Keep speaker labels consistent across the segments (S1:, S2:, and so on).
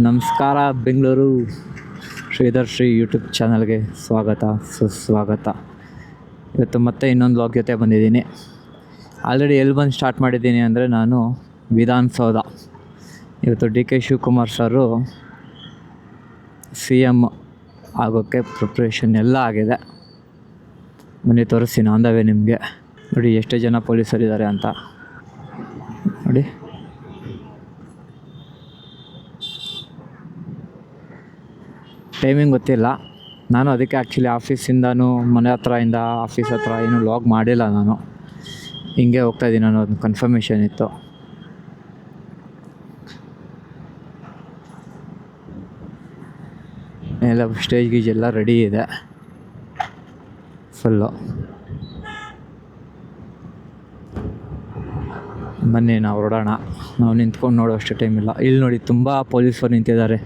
S1: ನಮಸ್ಕಾರ ಬೆಂಗಳೂರು ಶ್ರೀಧರ್ ಶ್ರೀ ಯೂಟ್ಯೂಬ್ ಚಾನಲ್ಗೆ ಸ್ವಾಗತ ಸುಸ್ವಾಗತ. ಇವತ್ತು ಮತ್ತೆ ಇನ್ನೊಂದು ವ್ಲಾಗ್ ಜೊತೆ ಬಂದಿದ್ದೀನಿ. ಆಲ್ರೆಡಿ ಎಲ್ಲಿ ಬಂದು ಸ್ಟಾರ್ಟ್ ಮಾಡಿದ್ದೀನಿ ಅಂದರೆ ನಾನು ವಿಧಾನಸೌಧ. ಇವತ್ತು ಡಿ ಕೆ ಶಿವಕುಮಾರ್ ಸರು CM ಆಗೋಕ್ಕೆ ಪ್ರಿಪ್ರೇಷನ್ ಎಲ್ಲ ಆಗಿದೆ. ಬನ್ನಿ ತೋರಿಸ್ತೀನಿ ಆನ್ ದ ವೇ ನಿಮಗೆ. ನೋಡಿ ಎಷ್ಟು ಜನ ಪೊಲೀಸರಿದ್ದಾರೆ ಅಂತ ನೋಡಿ. ಟೈಮಿಂಗ್ ಗೊತ್ತಿಲ್ಲ. ನಾನು ಅದಕ್ಕೆ ಆ್ಯಕ್ಚುಲಿ ಆಫೀಸಿಂದನೂ ಮನೆ ಹತ್ರದಿಂದ ಆಫೀಸ್ ಹತ್ರ ಏನೂ ಲಾಗ್ ಮಾಡಿಲ್ಲ. ನಾನು ಹಿಂಗೆ ಹೋಗ್ತಾಯಿದ್ದೀನಿ ಅನ್ನೋದು ಕನ್ಫರ್ಮೇಷನ್ ಇತ್ತು. ಎಲ್ಲ ಸ್ಟೇಜ್ ಗೀಜ್ ಎಲ್ಲ ರೆಡಿ ಇದೆ ಫುಲ್ಲು. ಬನ್ನಿ ನಾವು ಹೊರಡೋಣ. ನಾವು ನಿಂತ್ಕೊಂಡು ನೋಡೋ ಅಷ್ಟು ಟೈಮ್ ಇಲ್ಲ. ಇಲ್ಲಿ ನೋಡಿ ತುಂಬ ಪೊಲೀಸರು ನಿಂತಿದ್ದಾರೆ.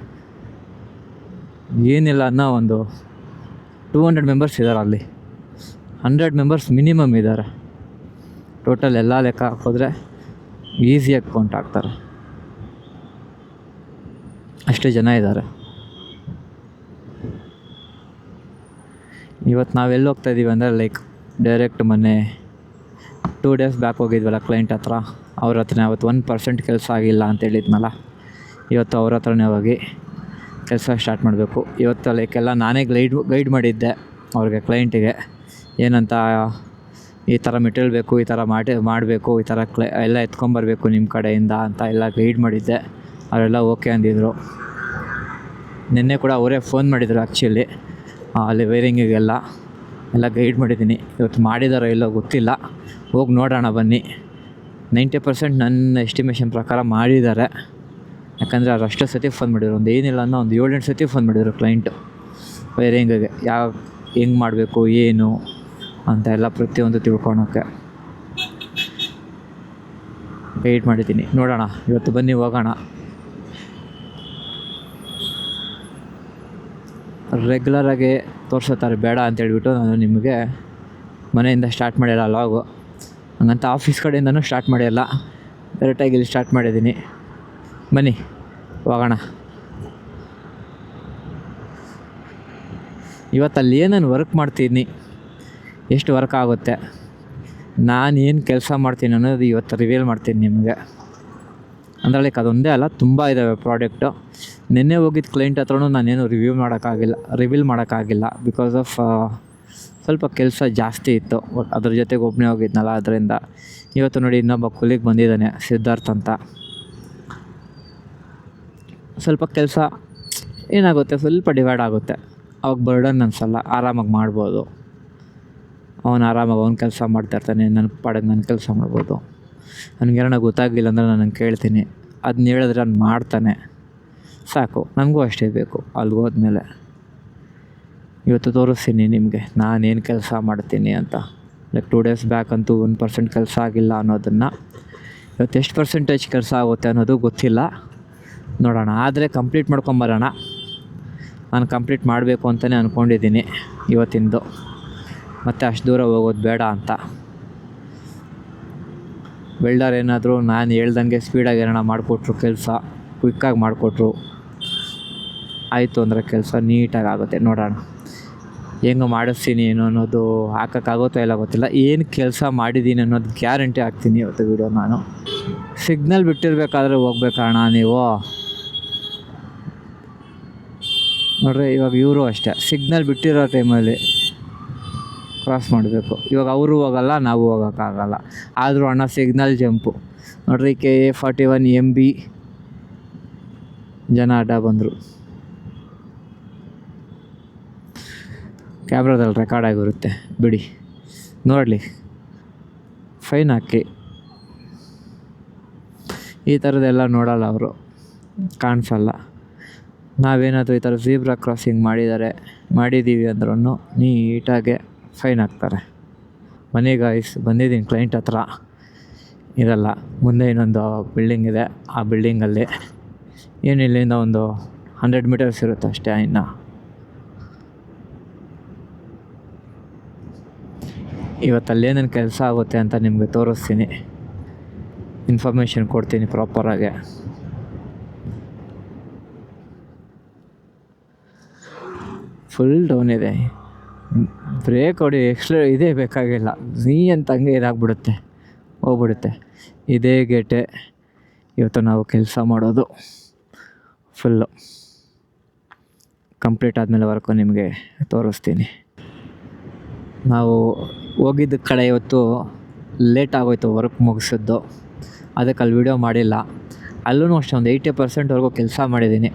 S1: ಏನಿಲ್ಲ ಅನ್ನೋ ಒಂದು 200 ಮೆಂಬರ್ಸ್ ಇದ್ದಾರೆ. ಅಲ್ಲಿ 100 ಮೆಂಬರ್ಸ್ ಮಿನಿಮಮ್ ಇದ್ದಾರೆ. ಟೋಟಲ್ ಎಲ್ಲ ಲೆಕ್ಕ ಹಾಕಿದ್ರೆ ಈಸಿಯಾಗಿ ಕೌಂಟ್ ಆಗ್ತಾರೆ. ಅಷ್ಟೇ ಜನ ಇದ್ದಾರೆ. ಇವತ್ತು ನಾವೆಲ್ಲಿ ಹೋಗ್ತಾಯಿದ್ದೀವಿ ಅಂದರೆ ಡೈರೆಕ್ಟ್ ಮೊನ್ನೆ 2 ಡೇಸ್ ಬ್ಯಾಕ್ ಹೋಗಿದ್ವಲ್ಲ ಕ್ಲೈಂಟ್ ಹತ್ರ. ಅವ್ರ ಹತ್ರನೇ ಅವತ್ತು 1% ಕೆಲಸ ಆಗಿಲ್ಲ ಅಂತ ಹೇಳಿದ್ನಲ್ಲ. ಇವತ್ತು ಅವ್ರ ಹತ್ರನೇ ಹೋಗಿ ಕೆಲಸ ಸ್ಟಾರ್ಟ್ ಮಾಡಬೇಕು. ಇವತ್ತು ಎಲ್ಲ ನಾನೇ ಗೈಡ್ ಮಾಡಿದ್ದೆ ಅವ್ರಿಗೆ, ಕ್ಲೈಂಟಿಗೆ ಏನಂತ, ಈ ಥರ ಮೆಟೀರಿಯಲ್ ಬೇಕು, ಈ ಥರ ಮಾಡಬೇಕು, ಈ ಥರ ಎಲ್ಲ ಎತ್ಕೊಂಬರ್ಬೇಕು ನಿಮ್ಮ ಕಡೆಯಿಂದ ಅಂತ ಎಲ್ಲ ಗೈಡ್ ಮಾಡಿದ್ದೆ. ಅವರೆಲ್ಲ ಓಕೆ ಅಂದಿದ್ರು. ನಿನ್ನೆ ಕೂಡ ಅವರೇ ಫೋನ್ ಮಾಡಿದರು ಆ್ಯಕ್ಚುಲಿ. ಅಲ್ಲಿ ವೈರಿಂಗಿಗೆಲ್ಲ ಗೈಡ್ ಮಾಡಿದ್ದೀನಿ. ಇವತ್ತು ಮಾಡಿದಾರೋ ಇಲ್ಲೋ ಗೊತ್ತಿಲ್ಲ, ಹೋಗಿ ನೋಡೋಣ ಬನ್ನಿ. 90% ನನ್ನ ಎಸ್ಟಿಮೇಷನ್ ಪ್ರಕಾರ ಮಾಡಿದ್ದಾರೆ. ಯಾಕಂದರೆ ಅವ್ರು ಅಷ್ಟು ಸತಿ ಫೋನ್ ಮಾಡಿದ್ರು. ಒಂದು ಏನಿಲ್ಲ ಅನ್ನೋ ಒಂದು 7-8 ಸತಿ ಫೋನ್ ಮಾಡಿದರು ಕ್ಲೈಂಟು ವೈರಿಂಗಿಗೆ. ಹೆಂಗೆ ಮಾಡಬೇಕು ಏನು ಅಂತ ಎಲ್ಲ ಪ್ರತಿಯೊಂದು ತಿಳ್ಕೊಳೋಕ್ಕೆ ಗೈಡ್ ಮಾಡಿದ್ದೀನಿ. ನೋಡೋಣ ಇವತ್ತು ಬನ್ನಿ ಹೋಗೋಣ. ರೆಗ್ಯುಲರಾಗಿ ತೋರಿಸ್ತಾರೆ ಬೇಡ ಅಂತೇಳ್ಬಿಟ್ಟು ನಾನು ನಿಮಗೆ ಮನೆಯಿಂದ ಸ್ಟಾರ್ಟ್ ಮಾಡಿಲ್ಲ ಲಾಗು. ಹಂಗಂತ ಆಫೀಸ್ ಕಡೆಯಿಂದನೂ ಸ್ಟಾರ್ಟ್ ಮಾಡಿಲ್ಲ, ಡೈರೆಕ್ಟಾಗಿ ಇಲ್ಲಿ ಸ್ಟಾರ್ಟ್ ಮಾಡಿದ್ದೀನಿ. ಬನ್ನಿ ಹೋಗೋಣ. ಇವತ್ತಲ್ಲಿ ಏನೇನು ವರ್ಕ್ ಮಾಡ್ತೀನಿ, ಎಷ್ಟು ವರ್ಕ್ ಆಗುತ್ತೆ, ನಾನು ಏನು ಕೆಲಸ ಮಾಡ್ತೀನಿ ಅನ್ನೋದು ಇವತ್ತು ರಿವೀಲ್ ಮಾಡ್ತೀನಿ ನಿಮಗೆ. ಅಂದರೆ ಅದೊಂದೇ ಅಲ್ಲ, ತುಂಬ ಇದ್ದಾವೆ ಪ್ರಾಡಕ್ಟು. ನಿನ್ನೆ ಹೋಗಿದ್ದು ಕ್ಲೈಂಟ್ ಹತ್ರನೂ ನಾನೇನು ರಿವೀಲ್ ಮಾಡೋಕ್ಕಾಗಿಲ್ಲ. ಬಿಕಾಸ್ ಆಫ್ ಸ್ವಲ್ಪ ಕೆಲಸ ಜಾಸ್ತಿ ಇತ್ತು. ಅದ್ರ ಜೊತೆಗೆ ಒಬ್ಬನೇ ಹೋಗಿದ್ನಲ್ಲ, ಅದರಿಂದ. ಇವತ್ತು ನೋಡಿ ಇನ್ನೊಬ್ಬ ಕೊಲಿಗ್ ಬಂದಿದ್ದಾನೆ, ಸಿದ್ಧಾರ್ಥ್ ಅಂತ. ಸ್ವಲ್ಪ ಕೆಲಸ ಏನಾಗುತ್ತೆ, ಸ್ವಲ್ಪ ಡಿವೈಡ್ ಆಗುತ್ತೆ. ಅವಾಗ ಬರ್ಡನ್ ಅನಿಸಲ್ಲ, ಆರಾಮಾಗಿ ಮಾಡ್ಬೋದು. ಅವನು ಆರಾಮಾಗಿ ಅವ್ನು ಕೆಲಸ ಮಾಡ್ತಾಯಿರ್ತಾನೆ, ನನ್ನ ಪಾಡಿಗೆ ನಾನು ಕೆಲಸ ಮಾಡ್ಬೋದು. ನನಗೇನೋ ಗೊತ್ತಾಗಿಲ್ಲ ಅಂದರೆ ನಾನು ಕೇಳ್ತೀನಿ, ಅದನ್ನ ಹೇಳಿದ್ರೆ ಅವ್ನು ಮಾಡ್ತಾನೆ, ಸಾಕು. ನನಗೂ ಅಷ್ಟೇ ಬೇಕು ಅಲ್ಲಿಗೆ ಹೋದ್ಮೇಲೆ. ಇವತ್ತು ತೋರಿಸ್ತೀನಿ ನಿಮಗೆ ನಾನೇನು ಕೆಲಸ ಮಾಡ್ತೀನಿ ಅಂತ. 2 ಡೇಸ್ ಬ್ಯಾಕ್ ಅಂತೂ 1% ಕೆಲಸ ಆಗಿಲ್ಲ ಅನ್ನೋದನ್ನು. ಇವತ್ತು ಎಷ್ಟು ಪರ್ಸೆಂಟೇಜ್ ಕೆಲಸ ಆಗುತ್ತೆ ಅನ್ನೋದು ಗೊತ್ತಿಲ್ಲ, ನೋಡೋಣ. ಆದರೆ ಕಂಪ್ಲೀಟ್ ಮಾಡ್ಕೊಂಬರೋಣ. ನಾನು ಕಂಪ್ಲೀಟ್ ಮಾಡಬೇಕು ಅಂತಲೇ ಅಂದ್ಕೊಂಡಿದ್ದೀನಿ ಇವತ್ತಿಂದು. ಮತ್ತು ಅಷ್ಟು ದೂರ ಹೋಗೋದು ಬೇಡ ಅಂತ. ವೆಲ್ಡರ್ ಏನಾದರೂ ನಾನು ಹೇಳ್ದಂಗೆ ಸ್ಪೀಡಾಗಿ ಏನಾರ ಮಾಡಿಕೊಟ್ರು, ಕೆಲಸ ಕ್ವಿಕ್ಕಾಗಿ ಮಾಡಿಕೊಟ್ರು ಆಯಿತು ಅಂದರೆ ಕೆಲಸ ನೀಟಾಗಿ ಆಗುತ್ತೆ. ನೋಡೋಣ ಹೆಂಗೆ ಮಾಡಿಸ್ತೀನಿ ಏನು ಅನ್ನೋದು. ಹಾಕೋಕ್ಕಾಗುತ್ತೋ ಇಲ್ಲ ಗೊತ್ತಿಲ್ಲ. ಏನು ಕೆಲಸ ಮಾಡಿದ್ದೀನಿ ಅನ್ನೋದು ಗ್ಯಾರಂಟಿ ಹಾಕ್ತೀನಿ ಇವತ್ತು ವೀಡಿಯೋ ನಾನು. ಸಿಗ್ನಲ್ ಬಿಟ್ಟಿರಬೇಕಾದ್ರೆ ಹೋಗ್ಬೇಕಣ್ಣ ನೀವು. ನೋಡ್ರಿ, ಇವಾಗ ಇವರು ಅಷ್ಟೇ ಸಿಗ್ನಲ್ ಬಿಟ್ಟಿರೋ ಟೈಮಲ್ಲಿ ಕ್ರಾಸ್ ಮಾಡಬೇಕು. ಇವಾಗ ಅವರು ಹೋಗಲ್ಲ, ನಾವು ಹೋಗೋಕ್ಕಾಗಲ್ಲ. ಆದರೂ ಅಣ್ಣ ಸಿಗ್ನಲ್ ಜಂಪು. ನೋಡ್ರಿ, KA41 MB ಜನ ಅಡ್ಡ ಬಂದರು. ಕ್ಯಾಮ್ರಾದಲ್ಲಿ ರೆಕಾರ್ಡ್ ಆಗಿರುತ್ತೆ ಬಿಡಿ, ನೋಡಲಿ. ಫೈನ್ ಹಾಕಿ. ಈ ಥರದ್ದೆಲ್ಲ ನೋಡಲ್ಲ ಅವರು, ಕಾಣಿಸಲ್ಲ. ನಾವೇನಾದರೂ ಈ ಥರ ಝೀಬ್ರಾ ಕ್ರಾಸಿಂಗ್ ಮಾಡಿದ್ದೀವಿ ಅಂದ್ರೂ ನೀಟಾಗೆ ಫೈನ್ ಹಾಕ್ತಾರೆ. ಮನೆ ಗಾಯ್ಸ್ ಬಂದಿದ್ದೀನಿ ಕ್ಲೈಂಟ್ ಹತ್ರ. ಇರಲ್ಲ, ಮುಂದೆ ಇನ್ನೊಂದು ಬಿಲ್ಡಿಂಗ್ ಇದೆ. ಆ ಬಿಲ್ಡಿಂಗಲ್ಲಿ ಏನು ಇಲ್ಲಿಂದ ಒಂದು 100 ಮೀಟರ್ಸ್ ಇರುತ್ತೆ ಅಷ್ಟೇ. ಇನ್ನು ಇವತ್ತಲ್ಲೇನೇನು ಕೆಲಸ ಆಗುತ್ತೆ ಅಂತ ನಿಮಗೆ ತೋರಿಸ್ತೀನಿ. ಇನ್ಫಾರ್ಮೇಷನ್ ಕೊಡ್ತೀನಿ ಪ್ರಾಪರಾಗಿ. ಫುಲ್ ಡೌನ್ ಇದೆ. ಬ್ರೇಕ್ ಹೊಡಿ ಇದೇ ಬೇಕಾಗಿಲ್ಲ, ಝೀ ಅಂತ ಹಂಗೆ ಇದಾಗ್ಬಿಡುತ್ತೆ, ಹೋಗ್ಬಿಡುತ್ತೆ. ಇದೇ ಗೇಟೆ ಇವತ್ತು ನಾವು ಕೆಲಸ ಮಾಡೋದು. ಫುಲ್ಲು ಕಂಪ್ಲೀಟ್ ಆದಮೇಲೆ ವರ್ಕು ನಿಮಗೆ ತೋರಿಸ್ತೀನಿ. ನಾವು ಹೋಗಿದ್ದ ಕಡೆ ಇವತ್ತು ಲೇಟ್ ಆಗೋಯ್ತು ವರ್ಕ್ ಮುಗಿಸಿದ್ದು, ಅದಕ್ಕೆ ಅಲ್ಲಿ ವೀಡಿಯೋ ಮಾಡಿಲ್ಲ. ಅಲ್ಲೂ ಅಷ್ಟೇ ಒಂದು 80% ಕೆಲಸ ಮಾಡಿದ್ದೀನಿ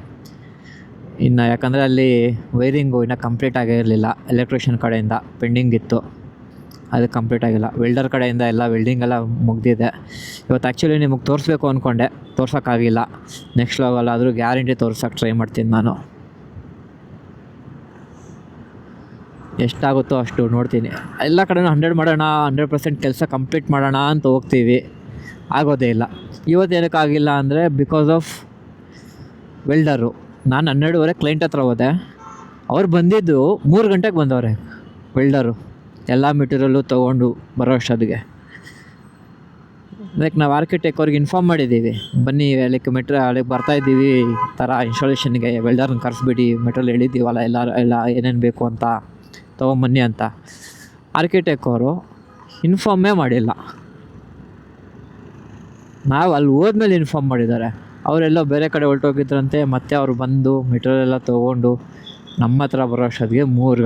S1: ಇನ್ನು. ಯಾಕಂದರೆ ಅಲ್ಲಿ ವೈರಿಂಗು ಇನ್ನೂ ಕಂಪ್ಲೀಟ್ ಆಗಿರಲಿಲ್ಲ, ಎಲೆಕ್ಟ್ರಿಷಿಯನ್ ಕಡೆಯಿಂದ ಪೆಂಡಿಂಗ್ ಇತ್ತು, ಅದು ಕಂಪ್ಲೀಟ್ ಆಗಿಲ್ಲ. ವೆಲ್ಡರ್ ಕಡೆಯಿಂದ ಎಲ್ಲ ವೆಲ್ಡಿಂಗೆಲ್ಲ ಮುಗಿದಿದೆ. ಇವತ್ತು ಆ್ಯಕ್ಚುಲಿ ನಿಮಗೆ ತೋರಿಸ್ಬೇಕು ಅಂದ್ಕೊಂಡೆ, ತೋರ್ಸೋಕ್ಕಾಗಿಲ್ಲ. ನೆಕ್ಸ್ಟ್ ಲಾಗಲ್ಲಾದರೂ ಗ್ಯಾರಂಟಿ ತೋರ್ಸೋಕ್ಕೆ ಟ್ರೈ ಮಾಡ್ತೀನಿ ನಾನು. ಎಷ್ಟಾಗುತ್ತೋ ಅಷ್ಟು ನೋಡ್ತೀನಿ. ಎಲ್ಲ ಕಡೆನೂ 100 ಮಾಡೋಣ, 100% ಕೆಲಸ ಕಂಪ್ಲೀಟ್ ಮಾಡೋಣ ಅಂತ ಹೋಗ್ತೀವಿ, ಆಗೋದೇ ಇಲ್ಲ. ಇವತ್ತೇನಕ್ಕಾಗಿಲ್ಲ ಅಂದರೆ ಬಿಕಾಸ್ ಆಫ್ ವೆಲ್ಡರು. ನಾನು 12:30 ಕ್ಲೈಂಟ್ ಹತ್ರ ಹೋದೆ, ಅವ್ರು ಬಂದಿದ್ದು 3 ಗಂಟೆಗೆ ಬಂದವ್ರೆ ವೆಲ್ಡರು, ಎಲ್ಲ ಮೆಟೀರಿಯಲ್ಲು ತೊಗೊಂಡು ಬರೋ ಅಷ್ಟೊತ್ತಿಗೆ. ಲೈಕ್ ನಾವು ಆರ್ಕಿಟೆಕ್ಟ್ ಅವ್ರಿಗೆ ಇನ್ಫಾರ್ಮ್ ಮಾಡಿದ್ದೀವಿ, ಬನ್ನಿ ಲೈಕ್ ಅಲ್ಲಿಗೆ ಬರ್ತಾಯಿದ್ದೀವಿ ಥರ ಇನ್ಸ್ಟಾಲೇಷನ್ಗೆ, ವೆಲ್ಡರ್ನ ಕರೆಸ್ಬಿಡಿ, ಮೆಟೀರಿಯಲ್ ಹೇಳಿದ್ದೀವಲ್ಲ ಎಲ್ಲ ಏನೇನು ಬೇಕು ಅಂತ ತೊಗೊಂಬನ್ನಿ ಅಂತ. ಆರ್ಕಿಟೆಕ್ಟ್ ಅವರು ಇನ್ಫಾರ್ಮೇ ಮಾಡಿಲ್ಲ. ನಾವು ಅಲ್ಲಿ ಹೋದ್ಮೇಲೆ ಇನ್ಫಾರ್ಮ್ ಮಾಡಿದ್ದಾರೆ. ಅವರೆಲ್ಲೋ ಬೇರೆ ಕಡೆ ಹೊರಟೋಗಿದ್ರಂತೆ, ಮತ್ತೆ ಅವ್ರು ಬಂದು ಮೆಟೀರಿಯಲ್ ಎಲ್ಲ ತೊಗೊಂಡು ನಮ್ಮ ಹತ್ರ ಬರೋ ಅಷ್ಟೊತ್ತಿಗೆ 3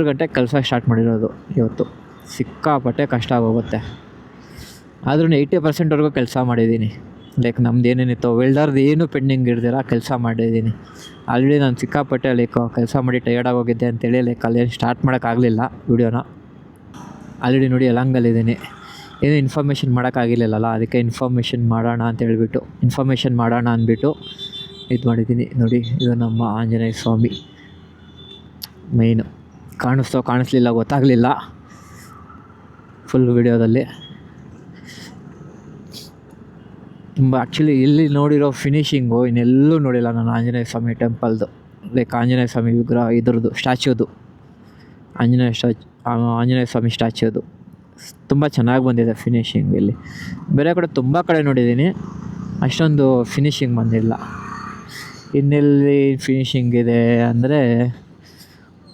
S1: ಗಂಟೆಗೆ ಕೆಲಸ ಸ್ಟಾರ್ಟ್ ಮಾಡಿರೋದು. ಇವತ್ತು ಸಿಕ್ಕಾಪಟ್ಟೆ ಕಷ್ಟ ಆಗೋಗುತ್ತೆ. ಆದ್ರೂ 80% ಕೆಲಸ ಮಾಡಿದ್ದೀನಿ. ಲೈಕ್ ನಮ್ದು ಏನೇನಿತ್ತು ವೆಲ್ಡರ್ದು ಏನೂ ಪೆಂಡಿಂಗ್ ಇರ್ದಿರ ಕೆಲಸ ಮಾಡಿದ್ದೀನಿ. ಆಲ್ರೆಡಿ ನಾನು ಸಿಕ್ಕಾಪಟ್ಟೆ ಲೈಕ್ ಕೆಲಸ ಮಾಡಿ ಟಯರ್ಡಾಗಿ ಹೋಗಿದ್ದೆ ಅಂತೇಳಿ ಲೈಕ್ ಅಲ್ಲೇನು ಸ್ಟಾರ್ಟ್ ಮಾಡೋಕ್ಕಾಗಲಿಲ್ಲ ವೀಡಿಯೋನ. ಆಲ್ರೆಡಿ ನೋಡಿ ಎಲ್ಲಂಗಲ್ಲಿದ್ದೀನಿ, ಏನೂ ಇನ್ಫಾರ್ಮೇಷನ್ ಮಾಡೋಕ್ಕಾಗಿಲ್ಲಲ್ಲ, ಅದಕ್ಕೆ ಇನ್ಫಾರ್ಮೇಷನ್ ಮಾಡೋಣ ಅಂದ್ಬಿಟ್ಟು ಇದು ಮಾಡಿದ್ದೀನಿ. ನೋಡಿ, ಇದು ನಮ್ಮ ಆಂಜನೇಯ ಸ್ವಾಮಿ ಮೈನು. ಕಾಣಿಸ್ಲಿಲ್ಲ, ಗೊತ್ತಾಗಲಿಲ್ಲ ಫುಲ್ ವೀಡಿಯೋದಲ್ಲಿ. ತುಂಬ ಆ್ಯಕ್ಚುಲಿ ಇಲ್ಲಿ ನೋಡಿರೋ ಫಿನಿಷಿಂಗು ಇನ್ನೆಲ್ಲೂ ನೋಡಿಲ್ಲ ನಾನು ಆಂಜನೇಯ ಸ್ವಾಮಿ ಟೆಂಪಲ್ದು. ಲೈಕ್ ಆಂಜನೇಯ ಸ್ವಾಮಿ ವಿಗ್ರಹ ಇದ್ರದ್ದು ಸ್ಟ್ಯಾಚ್ಯೂದು, ಆಂಜನೇಯ ಸ್ವಾಮಿ ಸ್ಟ್ಯಾಚ್ಯೂದು ತುಂಬ ಚೆನ್ನಾಗಿ ಬಂದಿದೆ ಫಿನಿಷಿಂಗ್. ಇಲ್ಲಿ ಬೇರೆ ಕಡೆ ತುಂಬ ಕಡೆ ನೋಡಿದ್ದೀನಿ, ಅಷ್ಟೊಂದು ಫಿನಿಷಿಂಗ್ ಬಂದಿಲ್ಲ. ಇನ್ನೆಲ್ಲಿ ಫಿನಿಷಿಂಗ್ ಇದೆ ಅಂದರೆ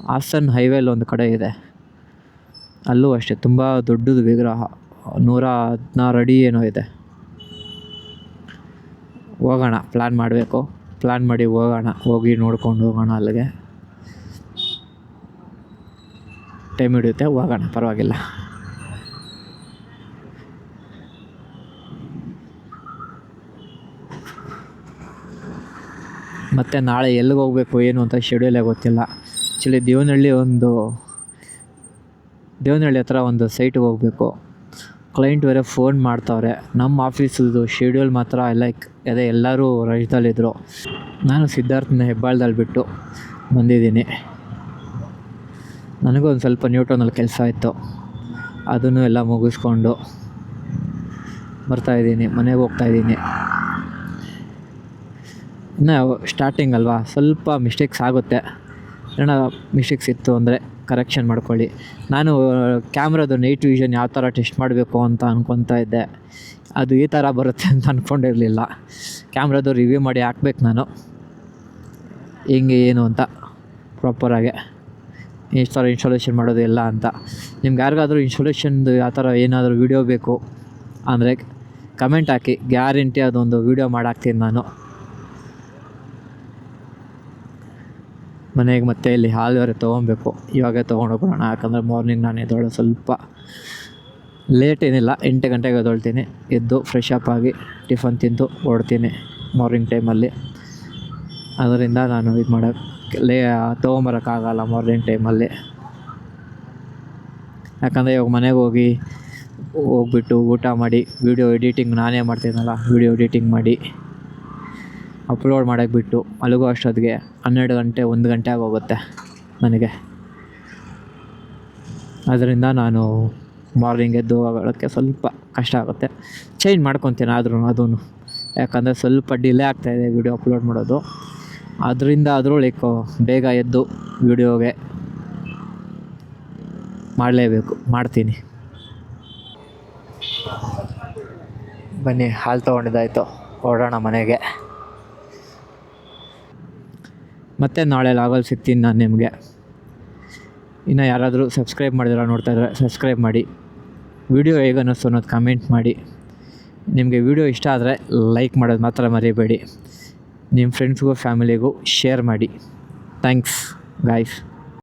S1: ಹಾಸನ್ ಹೈವೇಲಿ ಒಂದು ಕಡೆ ಇದೆ, ಅಲ್ಲೂ ಅಷ್ಟೇ ತುಂಬ ದೊಡ್ಡದು ವಿಗ್ರಹ, 116 ಅಡಿ ಏನೋ ಇದೆ. ಹೋಗೋಣ, ಪ್ಲ್ಯಾನ್ ಮಾಡಿ ಹೋಗೋಣ, ಹೋಗಿ ನೋಡ್ಕೊಂಡು ಹೋಗೋಣ. ಅಲ್ಲಿಗೆ ಟೈಮ್ ಹಿಡಿಯುತ್ತೆ, ಹೋಗೋಣ, ಪರವಾಗಿಲ್ಲ. ಮತ್ತು ನಾಳೆ ಎಲ್ಲಿಗೆ ಹೋಗಬೇಕು ಏನು ಅಂತ ಶೆಡ್ಯೂಲೇ ಗೊತ್ತಿಲ್ಲ. ಆ್ಯಕ್ಚುಲಿ ದೇವನಹಳ್ಳಿ ಹತ್ರ ಒಂದು ಸೈಟಿಗೆ ಹೋಗಬೇಕು. ಕ್ಲೈಂಟ್ ಬೇರೆ ಫೋನ್ ಮಾಡ್ತಾವ್ರೆ. ನಮ್ಮ ಆಫೀಸದು ಶೆಡ್ಯೂಲ್ ಮಾತ್ರ ಅದೇ ಎಲ್ಲರೂ ರಜದಲ್ಲಿದ್ದರು. ನಾನು ಸಿದ್ಧಾರ್ಥನ ಹೆಬ್ಬಾಳದಲ್ಲಿ ಬಿಟ್ಟು ಬಂದಿದ್ದೀನಿ. ನನಗೂ ಒಂದು ಸ್ವಲ್ಪ ನ್ಯೂಟೌನಲ್ಲಿ ಕೆಲಸ ಇತ್ತು, ಅದನ್ನು ಎಲ್ಲ ಮುಗಿಸ್ಕೊಂಡು ಬರ್ತಾಯಿದ್ದೀನಿ, ಮನೆಗೆ ಹೋಗ್ತಾಯಿದ್ದೀನಿ. ಇನ್ನು ಸ್ಟಾರ್ಟಿಂಗ್ ಅಲ್ವಾ, ಸ್ವಲ್ಪ ಮಿಸ್ಟೇಕ್ಸ್ ಆಗುತ್ತೆ. ಏನೋ ಮಿಸ್ಟೇಕ್ಸ್ ಇತ್ತು ಅಂದರೆ ಕರೆಕ್ಷನ್ ಮಾಡ್ಕೊಳ್ಳಿ. ನಾನು ಕ್ಯಾಮ್ರಾದು ನೈಟ್ ವಿಷನ್ ಯಾವ ಥರ ಟೆಸ್ಟ್ ಮಾಡಬೇಕು ಅಂತ ಅಂದ್ಕೊತಾ ಇದ್ದೆ, ಅದು ಈ ಥರ ಬರುತ್ತೆ ಅಂತ ಅಂದ್ಕೊಂಡಿರಲಿಲ್ಲ. ಕ್ಯಾಮ್ರಾದು ರಿವ್ಯೂ ಮಾಡಿ ಹಾಕ್ಬೇಕು ನಾನು, ಹೆಂಗೆ ಏನು ಅಂತ ಪ್ರಾಪರಾಗೆ ಎಷ್ಟು ಥರ ಇನ್ಸ್ಟಾಲೇಷನ್ ಮಾಡೋದು ಎಲ್ಲ ಅಂತ. ನಿಮ್ಗೆ ಯಾರಿಗಾದರೂ ಇನ್ಸ್ಟಾಲೇಷನ್ದು ಯಾವ ಥರ ಏನಾದರೂ ವೀಡಿಯೋ ಬೇಕು ಅಂದರೆ ಕಮೆಂಟ್ ಹಾಕಿ, ಗ್ಯಾರಂಟಿ ಅದೊಂದು ವೀಡಿಯೋ ಮಾಡಾಕ್ತೀನಿ ನಾನು. ಮನೆಗೆ ಮತ್ತೆ ಇಲ್ಲಿ ಹಾಲು ಬೇರೆ ತೊಗೊಬೇಕು, ಇವಾಗೇ ತೊಗೊಂಡೋಗ್ಬಿಡೋಣ. ಯಾಕಂದರೆ ಮಾರ್ನಿಂಗ್ ನಾನು ಎದ್ದೋಳು ಸ್ವಲ್ಪ ಲೇಟ್ ಏನಿಲ್ಲ, 8 ಗಂಟೆಗೆ ಎದ್ದೊಳ್ತೀನಿ. ಎದ್ದು ಫ್ರೆಶ್ ಅಪ್ ಆಗಿ ಟಿಫನ್ ತಿಂದು ಹೊರಡ್ತೀನಿ ಮಾರ್ನಿಂಗ್ ಟೈಮಲ್ಲಿ. ಅದರಿಂದ ನಾನು ಇದು ಮಾಡೋಕ್ಕೆ ತೊಗೊಂಬರೋಕ್ಕಾಗಲ್ಲ ಮಾರ್ನಿಂಗ್ ಟೈಮಲ್ಲಿ. ಯಾಕಂದರೆ ಇವಾಗ ಮನೆಗೆ ಹೋಗ್ಬಿಟ್ಟು ಊಟ ಮಾಡಿ ವೀಡಿಯೋ ಎಡಿಟಿಂಗ್ ನಾನೇ ಮಾಡ್ತೀನಲ್ಲ, ವೀಡಿಯೋ ಎಡಿಟಿಂಗ್ ಮಾಡಿ ಅಪ್ಲೋಡ್ ಮಾಡೋಕ್ಕೆ ಬಿಟ್ಟು ಅಲ್ಲಿಗೂ ಅಷ್ಟೊತ್ತಿಗೆ 12 ಗಂಟೆ 1 ಗಂಟೆ ಆಗೋಗುತ್ತೆ ನನಗೆ. ಅದರಿಂದ ನಾನು ಮಾರ್ನಿಂಗ್ ಎದ್ದು ಹೋಗೋಕ್ಕೆ ಸ್ವಲ್ಪ ಕಷ್ಟ ಆಗುತ್ತೆ. ಚೇಂಜ್ ಮಾಡ್ಕೊತೀನಿ ಆದ್ರೂ ಅದೂ, ಯಾಕಂದರೆ ಸ್ವಲ್ಪ ಡಿಲೇ ಆಗ್ತಾಯಿದೆ ವೀಡಿಯೋ ಅಪ್ಲೋಡ್ ಮಾಡೋದು. ಅದರಿಂದ ಆದರೂ ಲೈಕ್ ಬೇಗ ಎದ್ದು ವೀಡಿಯೋಗೆ ಮಾಡ್ತೀನಿ. ಬನ್ನಿ, ಹಾಲು ತೊಗೊಂಡಿದ್ದಾಯಿತು, ಹೊರಡೋಣ ಮನೆಗೆ. ಮತ್ತೆ ನಾಳೆ ಲಾಗಲ್ಲಿ ಸಿಗ್ತೀನಿ ನಾನು ನಿಮಗೆ. ಇನ್ನು ಯಾರಾದರೂ ಸಬ್ಸ್ಕ್ರೈಬ್ ಮಾಡಿದ್ರೆ ನೋಡ್ತಾ ಇದ್ದರೆ ಸಬ್ಸ್ಕ್ರೈಬ್ ಮಾಡಿ. ವಿಡಿಯೋ ಹೇಗೆ ಅನ್ನಿಸ್ತು ಅನ್ನೋದು ಕಮೆಂಟ್ ಮಾಡಿ. ನಿಮಗೆ ವಿಡಿಯೋ ಇಷ್ಟ ಆದರೆ ಲೈಕ್ ಮಾಡೋದು ಮಾತ್ರ ಮರಿಬೇಡಿ. ನಿಮ್ಮ ಫ್ರೆಂಡ್ಸ್ಗೂ ಫ್ಯಾಮಿಲಿಗೂ ಶೇರ್ ಮಾಡಿ. Thanks guys.